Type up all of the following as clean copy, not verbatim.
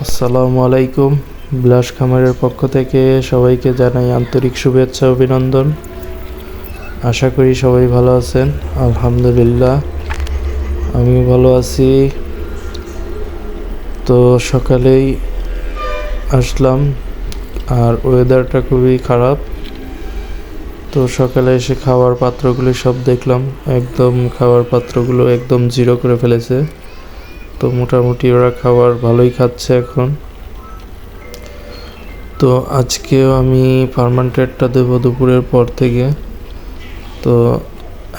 আসসালামু আলাইকুম। বিলাস খামারের পক্ষ থেকে সবাইকে জানাই আন্তরিক শুভেচ্ছা অভিনন্দন। আশা করি সবাই ভালো আছেন। আলহামদুলিল্লাহ আমি ভালো আছি। তো সকালেই আসলাম আর ওয়েদারটা খুবই খারাপ। তো সকালে এসে খাওয়ার পাত্রগুলি সব দেখলাম, একদম খাওয়ার পাত্রগুলো একদম জিরো করে ফেলেছে। তো মোটামুটি ওরা খাবার ভালোই খাচ্ছে এখন। তো আজকেও আমি ফার্মান্টেডটা দেবো দুপুরের পর থেকে। তো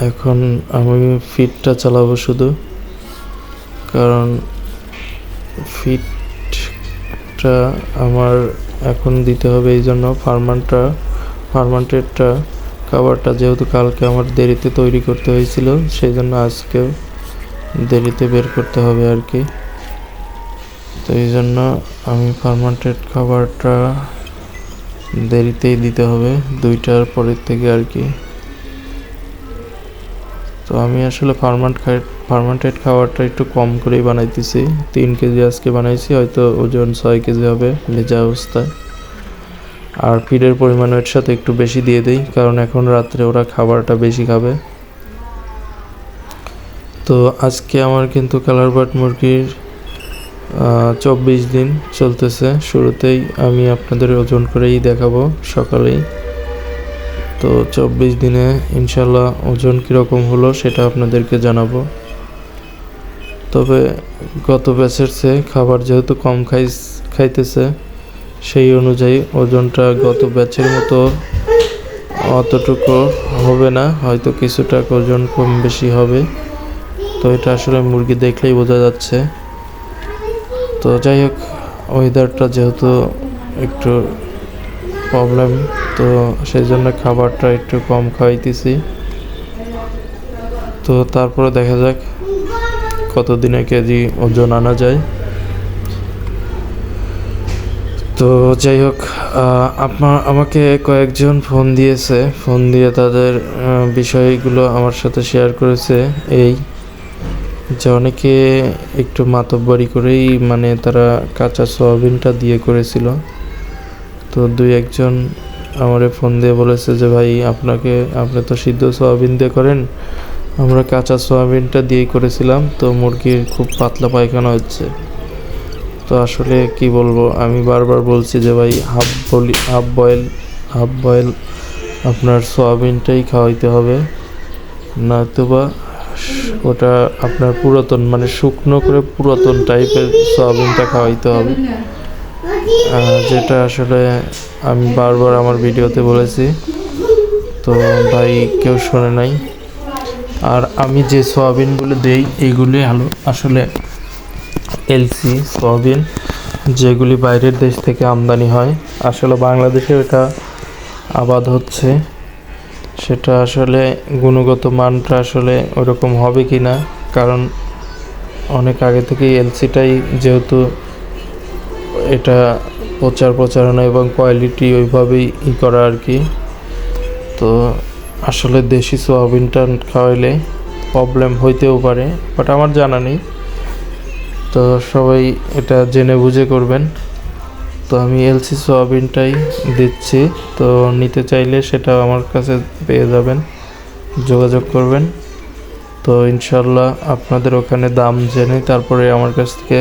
এখন আমি ফিডটা চালাবো শুধু, কারণ ফিডটা আমার এখন দিতে হবে। এই জন্য ফার্মান্টেডটা খাবারটা যেহেতু কালকে আমার দেরিতে তৈরি করতে হয়েছিল, সেই জন্য আজকেও দেরিতে বের করতে হবে আর কি। তো এই জন্য আমি ফার্মান্টেড খাবারটা দেরিতেই দিতে হবে, 2টার পরের থেকে আর কি। তো আমি আসলে ফার্মান্টেড খাবারটা একটু কম করেই বানাইতেছি। 3 কেজি আজকে বানাইছি, হয়তো ওজন 6 কেজি হবে ভেজা অবস্থায়। আর ফিডের পরিমাণ এর সাথে একটু বেশি দিয়ে দিই, কারণ এখন রাত্রে ওরা খাবারটা বেশি খাবে। তো আজকে আমার কিন্তু কালার বার্ড মুরগির 24 দিন চলতেছে। শুরুতেই আমি আপনাদের ওজন করেই দেখাবো সকালেই। তো 24 দিনে ইনশাল্লাহ ওজন কীরকম হলো সেটা আপনাদেরকে জানাবো। তবে গত ব্যাচের চেয়ে খাবার যেহেতু কম খাইতেছে, সেই অনুযায়ী ওজনটা গত ব্যাচের মতো অতটুকু হবে না, হয়তো কিছুটা ওজন কম বেশি হবে। তো এটা আসলে মুরগি দেখলেই বোঝা যাচ্ছে। তো যাই হোক, ওয়েদারটা যেহেতু একটু প্রবলেম, তো সেই জন্য খাবারটা একটু কম খাওয়াইতেছি। তো তারপরে দেখা যাক কতদিনে কেজি ওজন আনা যায়। তো যাই হোক, আমাকে কয়েকজন ফোন দিয়ে তাদের বিষয়গুলো আমার সাথে শেয়ার করেছে। এই যে অনেকে একটু মাতব্বরি করেই মানে তারা কাঁচা সয়াবিনটা দিয়ে করেছিল। তো 2-1জন আমারে ফোন দিয়ে বলেছে যে ভাই আপনি তো সিদ্ধ সয়াবিন দিয়ে করেন, আমরা কাঁচা সয়াবিনটা দিয়েই করেছিলাম, তো মুরগির খুব পাতলা পায়খানা হচ্ছে। তো আসলে কি বলবো, আমি বারবার বলছি যে ভাই হাফ বয়েল আপনার সয়াবিনটাই খাওয়াইতে হবে, নয়তোবা ওটা আপনার পুরাতন মানে শুকনো করে পুরাতন টাইপের সয়াবিনটা খাওয়াইতে হবে, যেটা আসলে আমি বারবার আমার ভিডিওতে বলেছি। তো ভাই কেউ শোনে নাই। আর আমি যে সয়াবিনগুলো দেই এইগুলি আসলে এলসি সয়াবিন, যেগুলি বাইরের দেশ থেকে আমদানি হয়। আসলে বাংলাদেশে এটা আবাদ হচ্ছে, সেটা আসলে গুণগত মানটা আসলে ওরকম হবে কি না, কারণ অনেক আগে থেকেই এলসিটাই যেহেতু এটা প্রচারণা এবং কোয়ালিটি ওইভাবেই করা আর কি। তো আসলে দেশি সয়াবিনটা খাওয়াইলে প্রবলেম হইতেও পারে, বাট আমার জানা নেই। তো সবাই এটা জেনে বুঝে করবেন। তো আমি এলসি সয়াবিনটাই দিচ্ছি। তো নিতে চাইলে সেটা আমার কাছে পেয়ে যাবেন, যোগাযোগ করবেন। তো ইনশাল্লাহ আপনাদের ওখানে দাম জেনে তারপরে আমার কাছ থেকে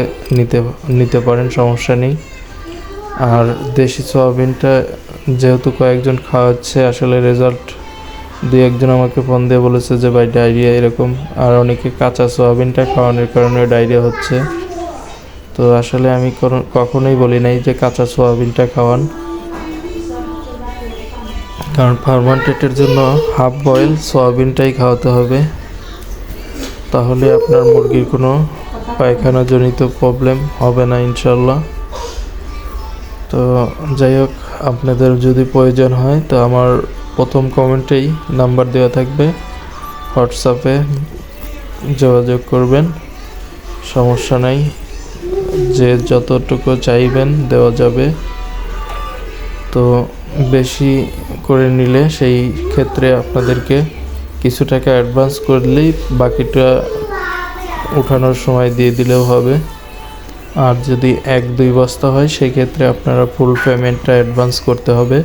নিতে পারেন, সমস্যা নেই। আর দেশি সয়াবিনটা যেহেতু কয়েকজন খাওয়াচ্ছে, আসলে রেজাল্ট 2-1জন আমাকে ফোন দিয়ে বলেছে যে ভাই ডায়রিয়া এরকম, আর অনেকে কাঁচা সয়াবিনটা খাওয়ানোর কারণে ডায়রিয়া হচ্ছে। তো আসলে আমি কখনোই বলি নাই যে কাঁচা সয়াবিনটা খাওয়ান, কারণ ফার্মান্টেডের জন্য হাফ বয়েল সয়াবিনটাই খাওয়াতে হবে, তাহলে আপনার মুরগির কোনো পায়খানাজনিত প্রবলেম হবে না ইনশাল্লাহ। তো যাই হোক, আপনাদের যদি প্রয়োজন হয় তো আমার প্রথম কমেন্টেই নাম্বার দেওয়া থাকবে, হোয়াটসঅ্যাপে যোগাযোগ করবেন, সমস্যা নাই। যে যতটুকু চাইবেন দেওয়া যাবে। তো বেশি করে নিলে সেই ক্ষেত্রে আপনাদেরকে কিছু টাকা অ্যাডভান্স করলেই বাকিটা উঠানোর সময় দিয়ে দিলেও হবে। আর যদি 1-2 বস্তা হয় সেক্ষেত্রে আপনারা ফুল পেমেন্টটা অ্যাডভান্স করতে হবে,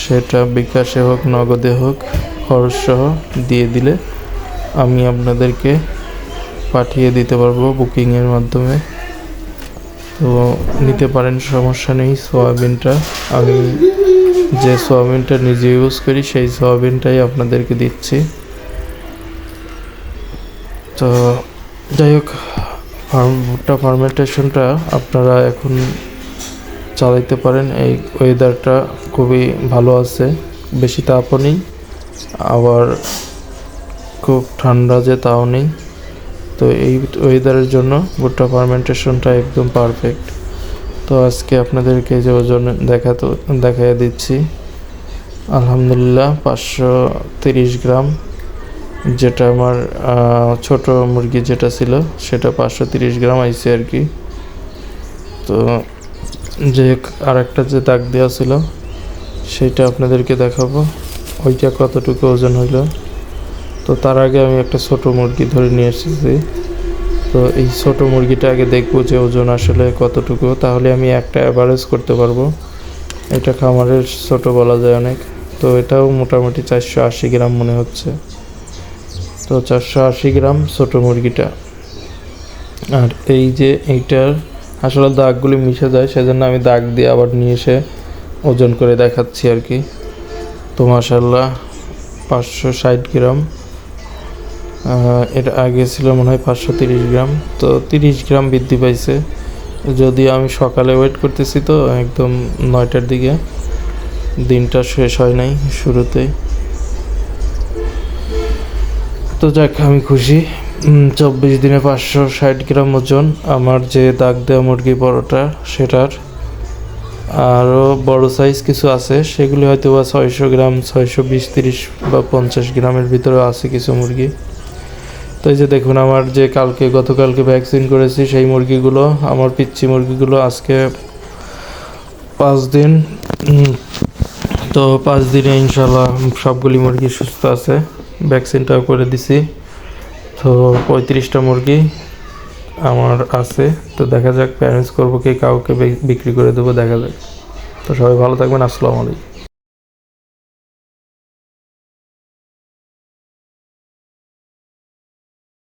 সেটা বিকাশে হোক নগদে হোক খরচ সহ দিয়ে দিলে আমি আপনাদেরকে পাঠিয়ে দিতে পারবো বুকিংয়ের মাধ্যমে। তো নিতে পারেন, সমস্যা নেই। সয়াবিনটা আমি যে সয়াবিনটা নিজে ইউজ করি সেই সয়াবিনটাই আপনাদেরকে দিচ্ছি। তো যাই হোক, ভুট্টা ফার্মেন্টেশনটা আপনারা এখন চালাইতে পারেন। এই ওয়েদারটা খুবই ভালো আছে, বেশি তাপও নেই আবার খুব ঠান্ডা যে তাও নেই। তো এই ওয়েদারের জন্য ভুট্টা ফার্মেন্টেশনটা একদম পারফেক্ট। তো আজকে আপনাদেরকে যে ওজন দেখাইয়া দিচ্ছি, আলহামদুলিল্লাহ 530 গ্রাম, যেটা আমার ছোট মুরগি যেটা ছিল সেটা 530 গ্রাম আইছে আর কি। তো যে আরেকটা যে দাগ দেওয়া ছিল সেটা আপনাদেরকে দেখাবো, ওইটা কতটুকু ওজন হইল। তো তার আগে আমি একটা ছোট মুরগি ধরে নিয়ে এসেছি। তো এই ছোট মুরগিটা আগে দেখবো যে ওজন আসলে কতটুকু, তাহলে আমি একটা অ্যাভারেজ করতে পারবো। এটা খামারের ছোট বলা যায় অনেক। তো এটাও মোটামুটি 480 গ্রাম মনে হচ্ছে। তো 480 গ্রাম ছোট মুরগিটা। আর এই যে এইটার আসলে দাগগুলি মিশে যায়, সেজন্য আমি দাগ দিয়ে আবার নিয়ে এসে ওজন করে দেখাচ্ছি আর কি। তো মাশাআল্লাহ 560 গ্রাম, এটা আগে ছিল মনে হয় 530 গ্রাম। তো 30 গ্রাম বৃদ্ধি পাইছে। যদিও আমি সকালে ওয়েট করতেছি, তো একদম 9টার দিকে, দিনটা শেষ হয় নাই শুরুতেই। তো যাক, আমি খুশি। 24 দিনে 560 গ্রাম ওজন আমার যে দাগ দেওয়া মুরগি বড়টা সেটার। আরও বড় সাইজ কিছু আছে, সেগুলি হয়তো বা 600 গ্রাম, 620, 30 বা 50 গ্রামের ভিতরে আছে কিছু মুরগি। তো এই যে দেখুন, আমার যে গতকালকে ভ্যাকসিন করেছি সেই মুরগিগুলো, আমার পিচ্চি মুরগিগুলো আজকে 5 দিন। তো 5 দিনে ইনশাল্লাহ সবগুলি মুরগি সুস্থ আছে, ভ্যাকসিনটাও করে দিছি। তো 35টা মুরগি আমার আছে। তো দেখা যাক, প্যারেন্টস করবো কি কাউকে বিক্রি করে দেবো, দেখা যাক। তো সবাই ভালো থাকবেন, আসসালামু আলাইকুম।